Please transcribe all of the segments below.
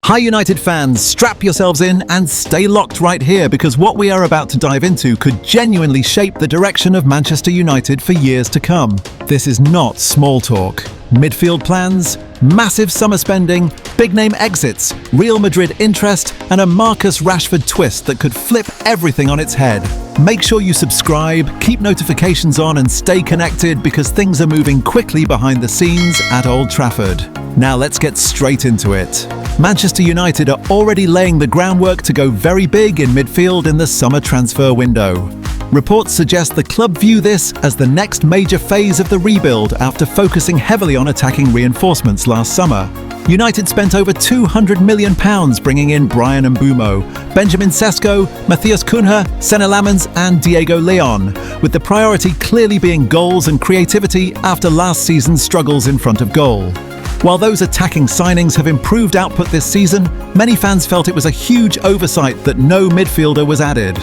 Hi United fans, strap yourselves in and stay locked right here because what we are about to dive into could genuinely shape the direction of Manchester United for years to come. This is not small talk. Midfield plans, massive summer spending, big-name exits, Real Madrid interest, and a Marcus Rashford twist that could flip everything on its head. Make sure you subscribe, keep notifications on, and stay connected because things are moving quickly behind the scenes at Old Trafford. Now let's get straight into it. Manchester United are already laying the groundwork to go very big in midfield in the summer transfer window. Reports suggest the club view this as the next major phase of the rebuild after focusing heavily on attacking reinforcements last summer. United spent over £200 million bringing in Bryan Mbeumo, Benjamin Sesko, Matthias Cunha, Senne Lammens and Diego Leon, with the priority clearly being goals and creativity after last season's struggles in front of goal. While those attacking signings have improved output this season, many fans felt it was a huge oversight that no midfielder was added.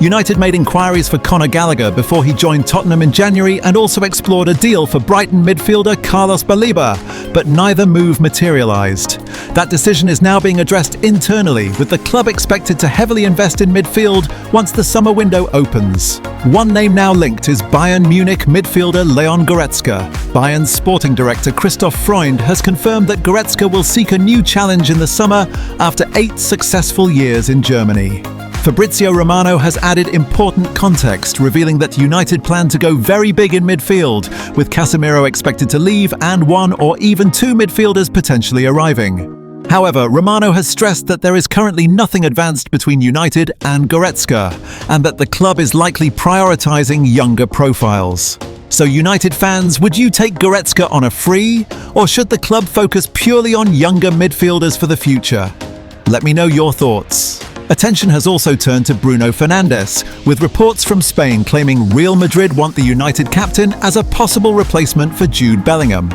United made inquiries for Conor Gallagher before he joined Tottenham in January and also explored a deal for Brighton midfielder Carlos Baleba, but neither move materialised. That decision is now being addressed internally, with the club expected to heavily invest in midfield once the summer window opens. One name now linked is Bayern Munich midfielder Leon Goretzka. Bayern's sporting director Christoph Freund has confirmed that Goretzka will seek a new challenge in the summer after 8 successful years in Germany. Fabrizio Romano has added important context, revealing that United plan to go very big in midfield, with Casemiro expected to leave and 1 or even 2 midfielders potentially arriving. However, Romano has stressed that there is currently nothing advanced between United and Goretzka, and that the club is likely prioritising younger profiles. So United fans, would you take Goretzka on a free, or should the club focus purely on younger midfielders for the future? Let me know your thoughts. Attention has also turned to Bruno Fernandes, with reports from Spain claiming Real Madrid want the United captain as a possible replacement for Jude Bellingham.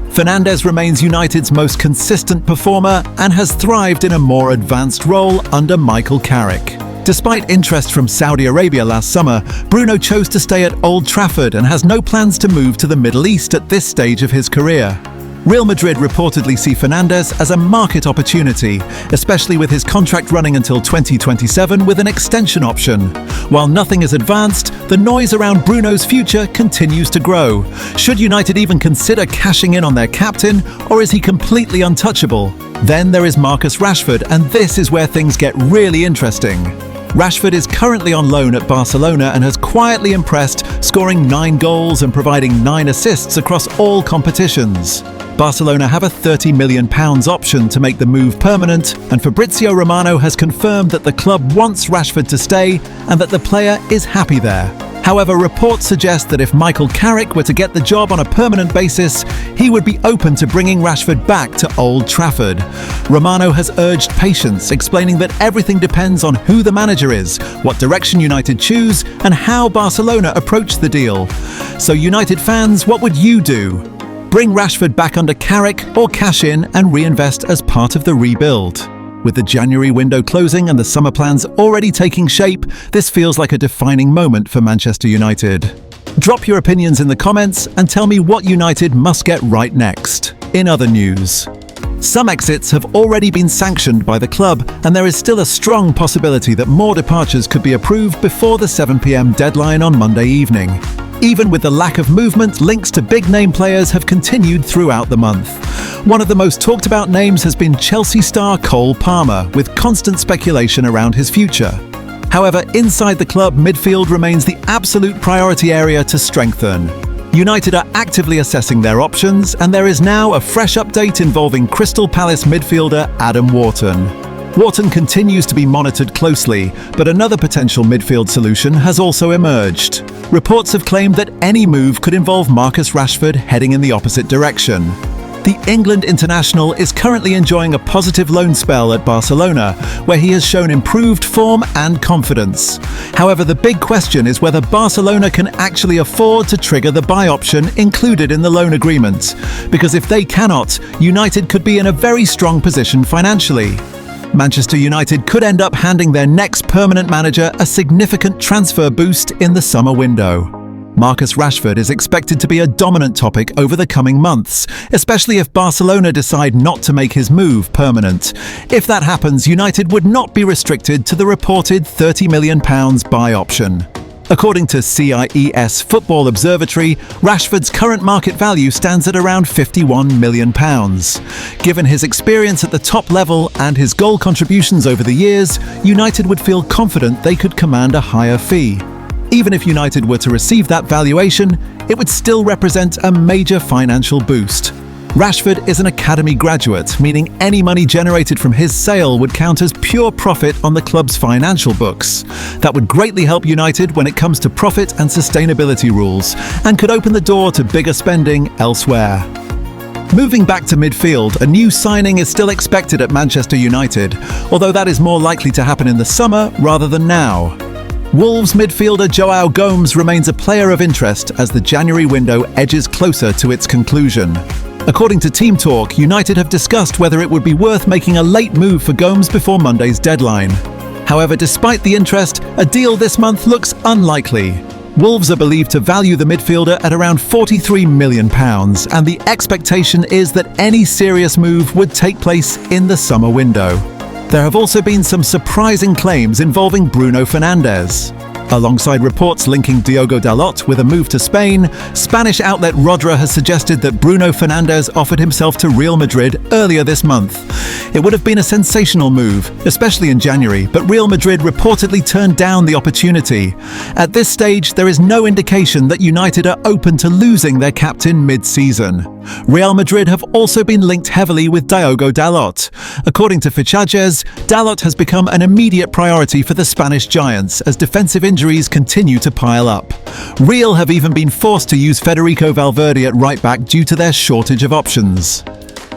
Fernandes remains United's most consistent performer and has thrived in a more advanced role under Michael Carrick. Despite interest from Saudi Arabia last summer, Bruno chose to stay at Old Trafford and has no plans to move to the Middle East at this stage of his career. Real Madrid reportedly see Fernandes as a market opportunity, especially with his contract running until 2027 with an extension option. While nothing is advanced, the noise around Bruno's future continues to grow. Should United even consider cashing in on their captain, or is he completely untouchable? Then there is Marcus Rashford, and this is where things get really interesting. Rashford is currently on loan at Barcelona and has quietly impressed, scoring 9 goals and providing 9 assists across all competitions. Barcelona have a £30 million option to make the move permanent, and Fabrizio Romano has confirmed that the club wants Rashford to stay and that the player is happy there. However, reports suggest that if Michael Carrick were to get the job on a permanent basis, he would be open to bringing Rashford back to Old Trafford. Romano has urged patience, explaining that everything depends on who the manager is, what direction United choose, and how Barcelona approach the deal. So United fans, what would you do? Bring Rashford back under Carrick or cash in and reinvest as part of the rebuild? With the January window closing and the summer plans already taking shape, this feels like a defining moment for Manchester United. Drop your opinions in the comments and tell me what United must get right next. In other news, some exits have already been sanctioned by the club, and there is still a strong possibility that more departures could be approved before the 7 p.m. deadline on Monday evening. Even with the lack of movement, links to big-name players have continued throughout the month. One of the most talked about names has been Chelsea star Cole Palmer, with constant speculation around his future. However, inside the club, midfield remains the absolute priority area to strengthen. United are actively assessing their options, and there is now a fresh update involving Crystal Palace midfielder Adam Wharton. Wharton continues to be monitored closely, but another potential midfield solution has also emerged. Reports have claimed that any move could involve Marcus Rashford heading in the opposite direction. The England international is currently enjoying a positive loan spell at Barcelona, where he has shown improved form and confidence. However, the big question is whether Barcelona can actually afford to trigger the buy option included in the loan agreement, because if they cannot, United could be in a very strong position financially. Manchester United could end up handing their next permanent manager a significant transfer boost in the summer window. Marcus Rashford is expected to be a dominant topic over the coming months, especially if Barcelona decide not to make his move permanent. If that happens, United would not be restricted to the reported £30 million buy option. According to CIES Football Observatory, Rashford's current market value stands at around £51 million. Given his experience at the top level and his goal contributions over the years, United would feel confident they could command a higher fee. Even if United were to receive that valuation, it would still represent a major financial boost. Rashford is an academy graduate, meaning any money generated from his sale would count as pure profit on the club's financial books. That would greatly help United when it comes to profit and sustainability rules, and could open the door to bigger spending elsewhere. Moving back to midfield, a new signing is still expected at Manchester United, although that is more likely to happen in the summer rather than now. Wolves midfielder João Gomes remains a player of interest as the January window edges closer to its conclusion. According to Team Talk, United have discussed whether it would be worth making a late move for Gomes before Monday's deadline. However, despite the interest, a deal this month looks unlikely. Wolves are believed to value the midfielder at around £43 million, and the expectation is that any serious move would take place in the summer window. There have also been some surprising claims involving Bruno Fernandes. Alongside reports linking Diogo Dalot with a move to Spain, Spanish outlet Rodra has suggested that Bruno Fernandes offered himself to Real Madrid earlier this month. It would have been a sensational move, especially in January, but Real Madrid reportedly turned down the opportunity. At this stage, there is no indication that United are open to losing their captain mid-season. Real Madrid have also been linked heavily with Diogo Dalot. According to Fichajes, Dalot has become an immediate priority for the Spanish giants as defensive injuries continue to pile up. Real have even been forced to use Federico Valverde at right-back due to their shortage of options.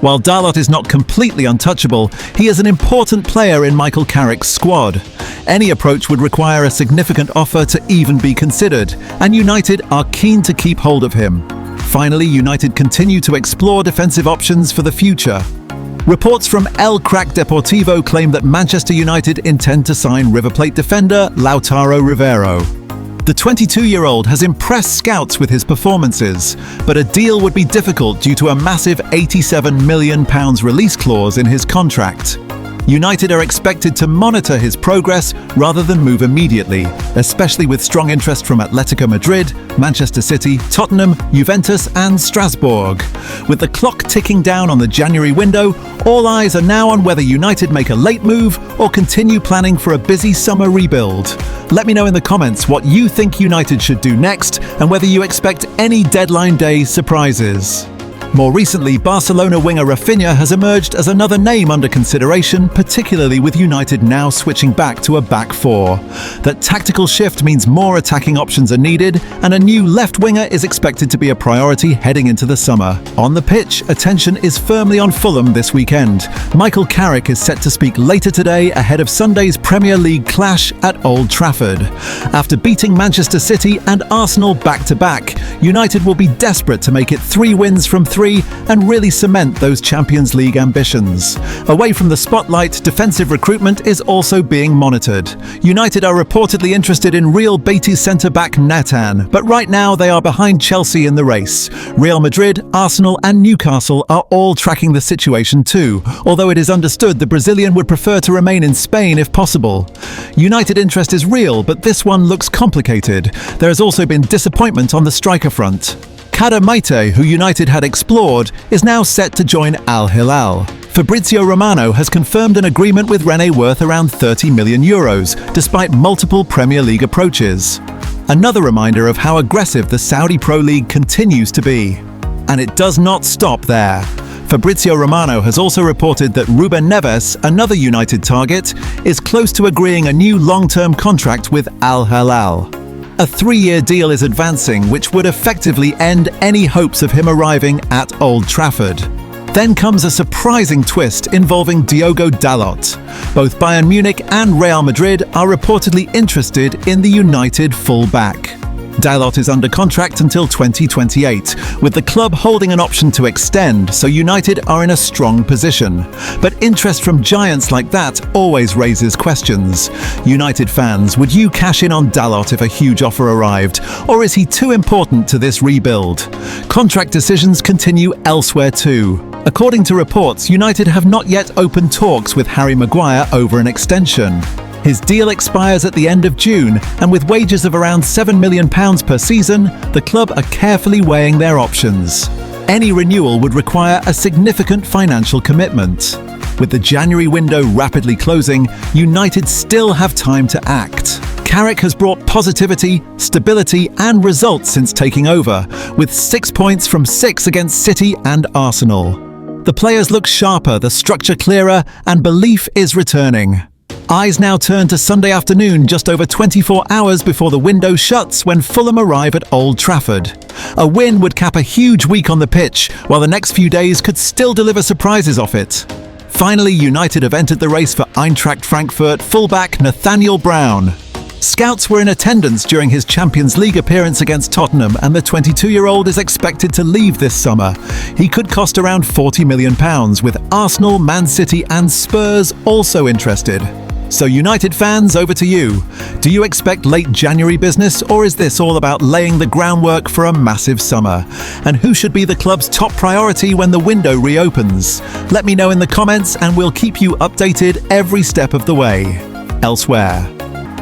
While Dalot is not completely untouchable, he is an important player in Michael Carrick's squad. Any approach would require a significant offer to even be considered, and United are keen to keep hold of him. Finally, United continue to explore defensive options for the future. Reports from El Crack Deportivo claim that Manchester United intend to sign River Plate defender Lautaro Rivero. The 22-year-old has impressed scouts with his performances, but a deal would be difficult due to a massive £87 million release clause in his contract. United are expected to monitor his progress rather than move immediately, especially with strong interest from Atletico Madrid, Manchester City, Tottenham, Juventus and Strasbourg. With the clock ticking down on the January window, all eyes are now on whether United make a late move or continue planning for a busy summer rebuild. Let me know in the comments what you think United should do next and whether you expect any deadline day surprises. More recently, Barcelona winger Rafinha has emerged as another name under consideration, particularly with United now switching back to a back four. That tactical shift means more attacking options are needed, and a new left winger is expected to be a priority heading into the summer. On the pitch, attention is firmly on Fulham this weekend. Michael Carrick is set to speak later today ahead of Sunday's Premier League clash at Old Trafford. After beating Manchester City and Arsenal back-to-back, United will be desperate to make it 3 wins from 3 and really cement those Champions League ambitions. Away from the spotlight, defensive recruitment is also being monitored. United are reportedly interested in Real Betis centre-back Nathan, but right now they are behind Chelsea in the race. Real Madrid, Arsenal and Newcastle are all tracking the situation too, although it is understood the Brazilian would prefer to remain in Spain if possible. United interest is real, but this one looks complicated. There has also been disappointment on the striker front. Kader Maite, who United had explored, is now set to join Al Hilal. Fabrizio Romano has confirmed an agreement with Rennes worth around €30 million, despite multiple Premier League approaches. Another reminder of how aggressive the Saudi Pro League continues to be. And it does not stop there. Fabrizio Romano has also reported that Ruben Neves, another United target, is close to agreeing a new long-term contract with Al Hilal. A 3-year deal is advancing, which would effectively end any hopes of him arriving at Old Trafford. Then comes a surprising twist involving Diogo Dalot. Both Bayern Munich and Real Madrid are reportedly interested in the United full-back. Dalot is under contract until 2028, with the club holding an option to extend, so United are in a strong position. But interest from giants like that always raises questions. United fans, would you cash in on Dalot if a huge offer arrived, or is he too important to this rebuild? Contract decisions continue elsewhere too. According to reports, United have not yet opened talks with Harry Maguire over an extension. His deal expires at the end of June, and with wages of around £7 million per season, the club are carefully weighing their options. Any renewal would require a significant financial commitment. With the January window rapidly closing, United still have time to act. Carrick has brought positivity, stability and results since taking over, with 6 points from 6 against City and Arsenal. The players look sharper, the structure clearer, and belief is returning. Eyes now turn to Sunday afternoon, just over 24 hours before the window shuts, when Fulham arrive at Old Trafford. A win would cap a huge week on the pitch, while the next few days could still deliver surprises off it. Finally, United have entered the race for Eintracht Frankfurt fullback Nathaniel Brown. Scouts were in attendance during his Champions League appearance against Tottenham, and the 22-year-old is expected to leave this summer. He could cost around £40 million, with Arsenal, Man City and Spurs also interested. So United fans, over to you. Do you expect late January business, or is this all about laying the groundwork for a massive summer? And who should be the club's top priority when the window reopens? Let me know in the comments and we'll keep you updated every step of the way. Elsewhere,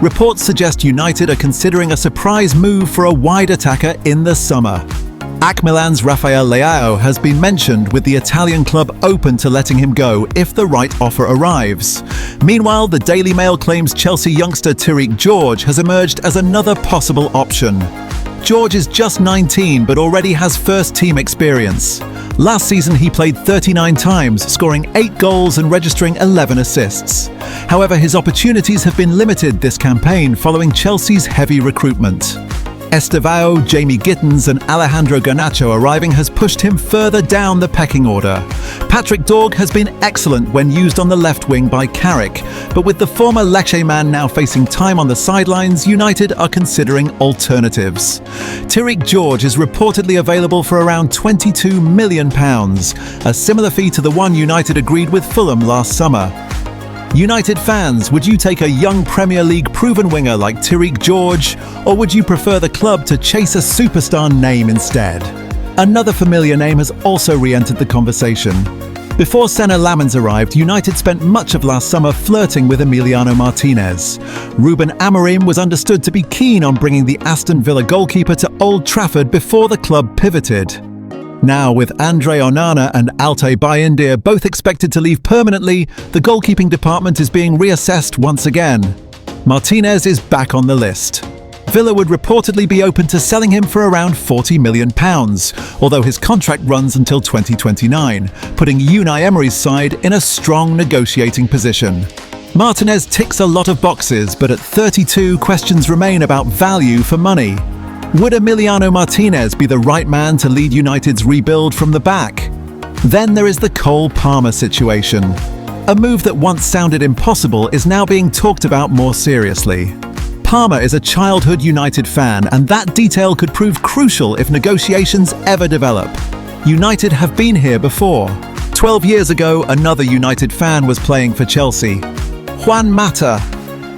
reports suggest United are considering a surprise move for a wide attacker in the summer. AC Milan's Rafael Leao has been mentioned, with the Italian club open to letting him go if the right offer arrives. Meanwhile, the Daily Mail claims Chelsea youngster Tariq George has emerged as another possible option. George is just 19 but already has first-team experience. Last season he played 39 times, scoring 8 goals and registering 11 assists. However, his opportunities have been limited this campaign following Chelsea's heavy recruitment. Estevao, Jamie Gittins and Alejandro Garnacho arriving has pushed him further down the pecking order. Patrick Dorg has been excellent when used on the left wing by Carrick, but with the former Lecce man now facing time on the sidelines, United are considering alternatives. Tariq George is reportedly available for around £22 million, a similar fee to the one United agreed with Fulham last summer. United fans, would you take a young Premier League proven winger like Tariq George, or would you prefer the club to chase a superstar name instead? Another familiar name has also re-entered the conversation. Before Senna Lamens arrived, United spent much of last summer flirting with Emiliano Martinez. Ruben Amorim was understood to be keen on bringing the Aston Villa goalkeeper to Old Trafford before the club pivoted. Now, with Andre Onana and Altay Bayindir both expected to leave permanently, the goalkeeping department is being reassessed once again. Martinez is back on the list. Villa would reportedly be open to selling him for around £40 million, although his contract runs until 2029, putting Unai Emery's side in a strong negotiating position. Martinez ticks a lot of boxes, but at 32, questions remain about value for money. Would Emiliano Martinez be the right man to lead United's rebuild from the back? Then there is the Cole Palmer situation. A move that once sounded impossible is now being talked about more seriously. Palmer is a childhood United fan, and that detail could prove crucial if negotiations ever develop. United have been here before. 12 years ago, another United fan was playing for Chelsea. Juan Mata.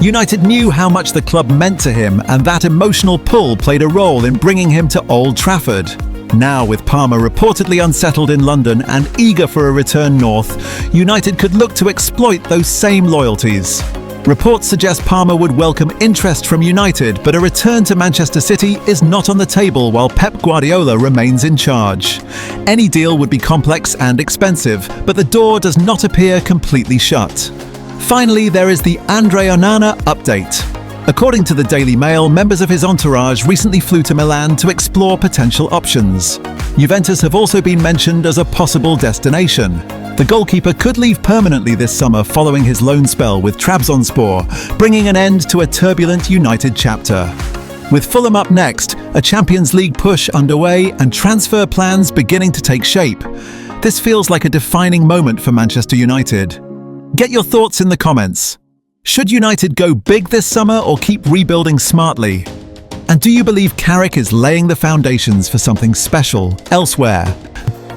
United knew how much the club meant to him, and that emotional pull played a role in bringing him to Old Trafford. Now, with Palmer reportedly unsettled in London and eager for a return north, United could look to exploit those same loyalties. Reports suggest Palmer would welcome interest from United, but a return to Manchester City is not on the table while Pep Guardiola remains in charge. Any deal would be complex and expensive, but the door does not appear completely shut. Finally, there is the Andre Onana update. According to the Daily Mail, members of his entourage recently flew to Milan to explore potential options. Juventus have also been mentioned as a possible destination. The goalkeeper could leave permanently this summer following his loan spell with Trabzonspor, bringing an end to a turbulent United chapter. With Fulham up next, a Champions League push underway and transfer plans beginning to take shape. This feels like a defining moment for Manchester United. Get your thoughts in the comments. Should United go big this summer or keep rebuilding smartly? And do you believe Carrick is laying the foundations for something special elsewhere?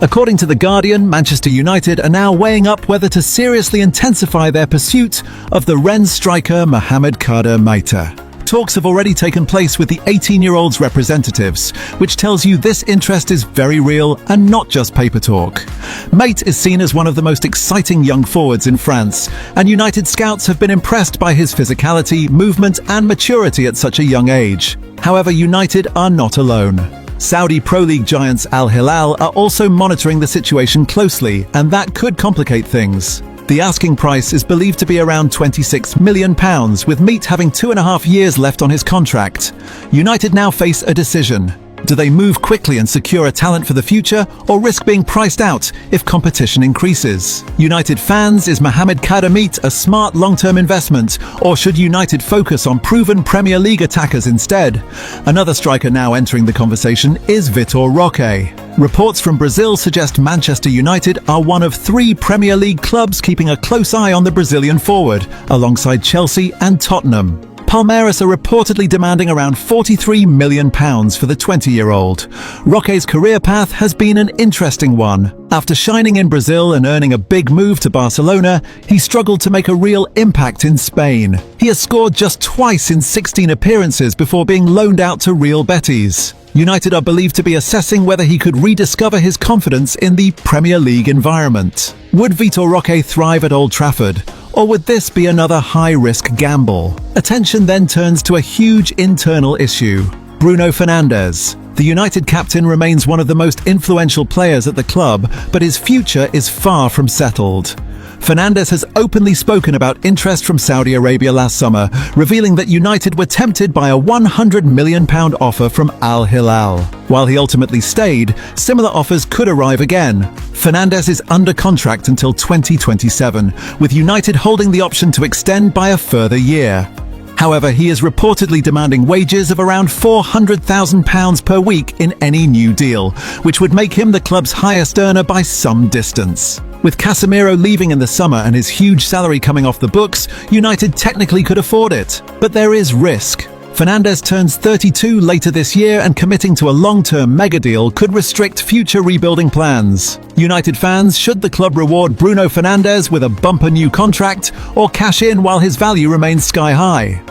According to The Guardian, Manchester United are now weighing up whether to seriously intensify their pursuit of the Rennes striker Mohamed Kader Meite. Talks have already taken place with the 18-year-old's representatives, which tells you this interest is very real and not just paper talk. Meite is seen as one of the most exciting young forwards in France, and United scouts have been impressed by his physicality, movement and maturity at such a young age. However, United are not alone. Saudi Pro League giants Al Hilal are also monitoring the situation closely, and that could complicate things. The asking price is believed to be around £26 million, with Meite having 2.5 years left on his contract. United now face a decision. Do they move quickly and secure a talent for the future, or risk being priced out if competition increases? United fans, is Mohamed Kader Meite a smart long-term investment, or should United focus on proven Premier League attackers instead? Another striker now entering the conversation is Vitor Roque. Reports from Brazil suggest Manchester United are one of 3 Premier League clubs keeping a close eye on the Brazilian forward, alongside Chelsea and Tottenham. Palmeiras are reportedly demanding around £43 million for the 20-year-old. Roque's career path has been an interesting one. After shining in Brazil and earning a big move to Barcelona, he struggled to make a real impact in Spain. He has scored just twice in 16 appearances before being loaned out to Real Betis. United are believed to be assessing whether he could rediscover his confidence in the Premier League environment. Would Vitor Roque thrive at Old Trafford? Or would this be another high-risk gamble? Attention then turns to a huge internal issue. Bruno Fernandes. The United captain remains one of the most influential players at the club, but his future is far from settled. Fernandes has openly spoken about interest from Saudi Arabia last summer, revealing that United were tempted by a £100 million offer from Al Hilal. While he ultimately stayed, similar offers could arrive again. Fernandes is under contract until 2027, with United holding the option to extend by a further year. However, he is reportedly demanding wages of around £400,000 per week in any new deal, which would make him the club's highest earner by some distance. With Casemiro leaving in the summer and his huge salary coming off the books, United technically could afford it. But there is risk. Fernandes turns 32 later this year, and committing to a long-term mega deal could restrict future rebuilding plans. United fans, should the club reward Bruno Fernandes with a bumper new contract, or cash in while his value remains sky high?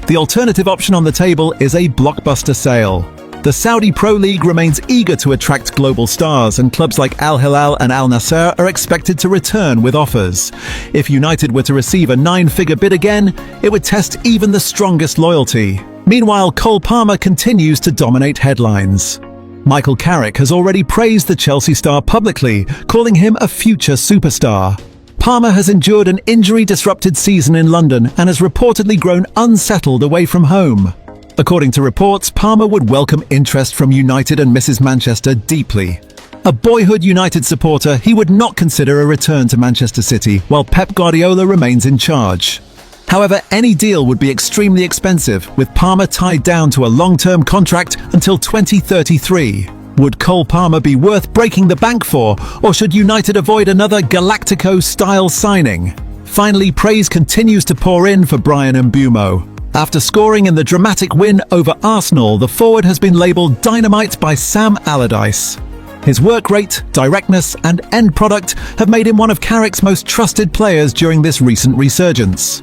The alternative option on the table is a blockbuster sale. The Saudi Pro League remains eager to attract global stars, and clubs like Al Hilal and Al Nassr are expected to return with offers. If United were to receive a 9-figure bid again, it would test even the strongest loyalty. Meanwhile, Cole Palmer continues to dominate headlines. Michael Carrick has already praised the Chelsea star publicly, calling him a future superstar. Palmer has endured an injury-disrupted season in London and has reportedly grown unsettled away from home. According to reports, Palmer would welcome interest from United and Mrs. Manchester deeply. A boyhood United supporter, he would not consider a return to Manchester City while Pep Guardiola remains in charge. However, any deal would be extremely expensive, with Palmer tied down to a long-term contract until 2033. Would Cole Palmer be worth breaking the bank for, or should United avoid another Galactico-style signing? Finally, praise continues to pour in for Bryan Mbeumo. After scoring in the dramatic win over Arsenal, the forward has been labelled dynamite by Sam Allardyce. His work rate, directness and end product have made him one of Carrick's most trusted players during this recent resurgence.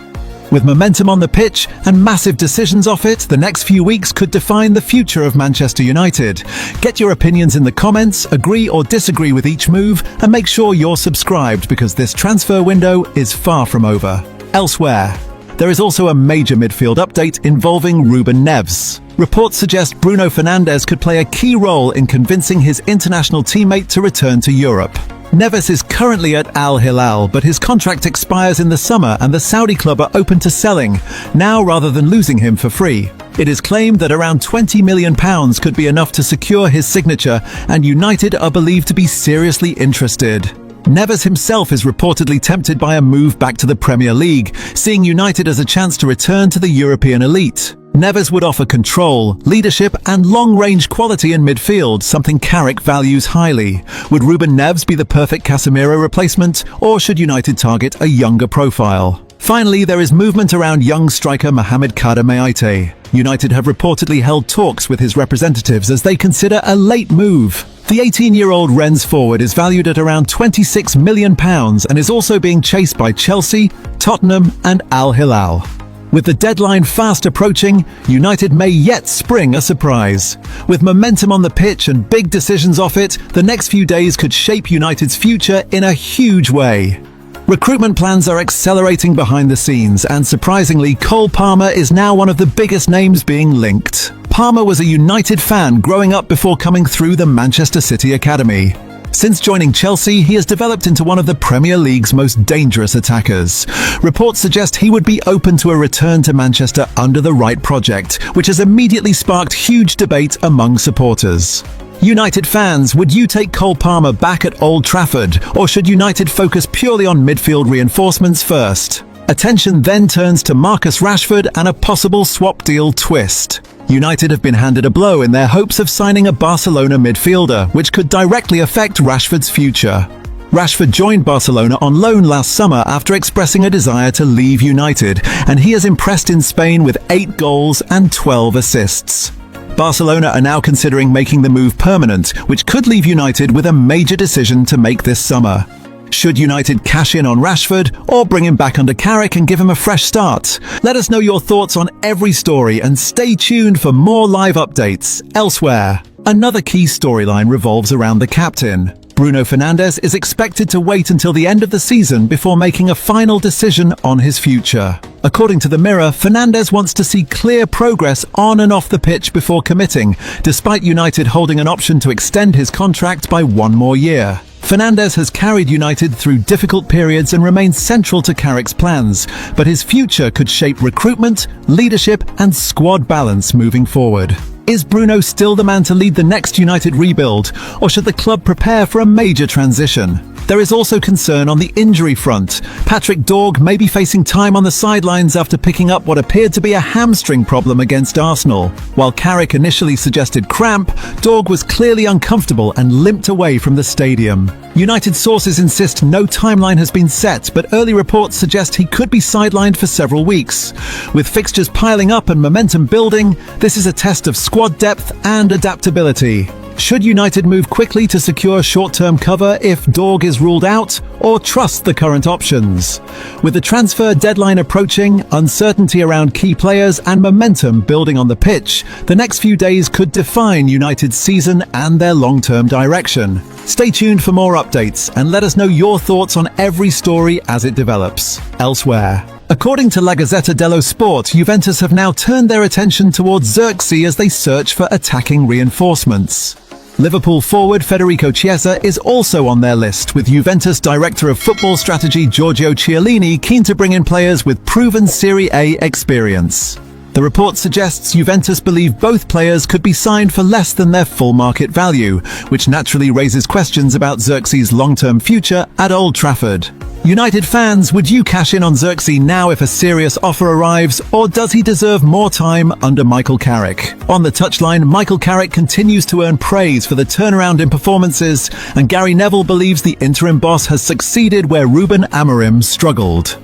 With momentum on the pitch and massive decisions off it, the next few weeks could define the future of Manchester United. Get your opinions in the comments, agree or disagree with each move, and make sure you're subscribed, because this transfer window is far from over. Elsewhere, there is also a major midfield update involving Ruben Neves. Reports suggest Bruno Fernandes could play a key role in convincing his international teammate to return to Europe. Neves is currently at Al Hilal, but his contract expires in the summer and the Saudi club are open to selling, now rather than losing him for free. It is claimed that around £20 million could be enough to secure his signature, and United are believed to be seriously interested. Neves himself is reportedly tempted by a move back to the Premier League, seeing United as a chance to return to the European elite. Neves would offer control, leadership and long-range quality in midfield, something Carrick values highly. Would Ruben Neves be the perfect Casemiro replacement, or should United target a younger profile? Finally, there is movement around young striker Mohamed Kadameite. United have reportedly held talks with his representatives as they consider a late move. The 18-year-old Rennes forward is valued at around £26 million and is also being chased by Chelsea, Tottenham and Al Hilal. With the deadline fast approaching, United may yet spring a surprise. With momentum on the pitch and big decisions off it, the next few days could shape United's future in a huge way. Recruitment plans are accelerating behind the scenes, and surprisingly, Cole Palmer is now one of the biggest names being linked. Palmer was a United fan growing up before coming through the Manchester City Academy. Since joining Chelsea, he has developed into one of the Premier League's most dangerous attackers. Reports suggest he would be open to a return to Manchester under the right project, which has immediately sparked huge debate among supporters. United fans, would you take Cole Palmer back at Old Trafford, or should United focus purely on midfield reinforcements first? Attention then turns to Marcus Rashford and a possible swap deal twist. United have been handed a blow in their hopes of signing a Barcelona midfielder, which could directly affect Rashford's future. Rashford joined Barcelona on loan last summer after expressing a desire to leave United, and he has impressed in Spain with 8 goals and 12 assists. Barcelona are now considering making the move permanent, which could leave United with a major decision to make this summer. Should United cash in on Rashford, or bring him back under Carrick and give him a fresh start? Let us know your thoughts on every story and stay tuned for more live updates elsewhere. Another key storyline revolves around the captain. Bruno Fernandes is expected to wait until the end of the season before making a final decision on his future. According to the Mirror, Fernandes wants to see clear progress on and off the pitch before committing, despite United holding an option to extend his contract by 1 more year. Fernandes has carried United through difficult periods and remains central to Carrick's plans, but his future could shape recruitment, leadership and squad balance moving forward. Is Bruno still the man to lead the next United rebuild, or should the club prepare for a major transition? There is also concern on the injury front. Patrick Dorg may be facing time on the sidelines after picking up what appeared to be a hamstring problem against Arsenal. While Carrick initially suggested cramp, Dorg was clearly uncomfortable and limped away from the stadium. United sources insist no timeline has been set, but early reports suggest he could be sidelined for several weeks. With fixtures piling up and momentum building, this is a test of squad depth and adaptability. Should United move quickly to secure short-term cover if Dorg is ruled out, or trust the current options? With the transfer deadline approaching, uncertainty around key players and momentum building on the pitch, the next few days could define United's season and their long-term direction. Stay tuned for more updates and let us know your thoughts on every story as it develops. Elsewhere. According to La Gazzetta dello Sport, Juventus have now turned their attention towards Xerxes as they search for attacking reinforcements. Liverpool forward Federico Chiesa is also on their list, with Juventus Director of Football Strategy Giorgio Chiellini keen to bring in players with proven Serie A experience. The report suggests Juventus believe both players could be signed for less than their full market value, which naturally raises questions about Xerxes' long-term future at Old Trafford. United fans, would you cash in on Xerxes now if a serious offer arrives, or does he deserve more time under Michael Carrick? On the touchline, Michael Carrick continues to earn praise for the turnaround in performances, and Gary Neville believes the interim boss has succeeded where Ruben Amorim struggled.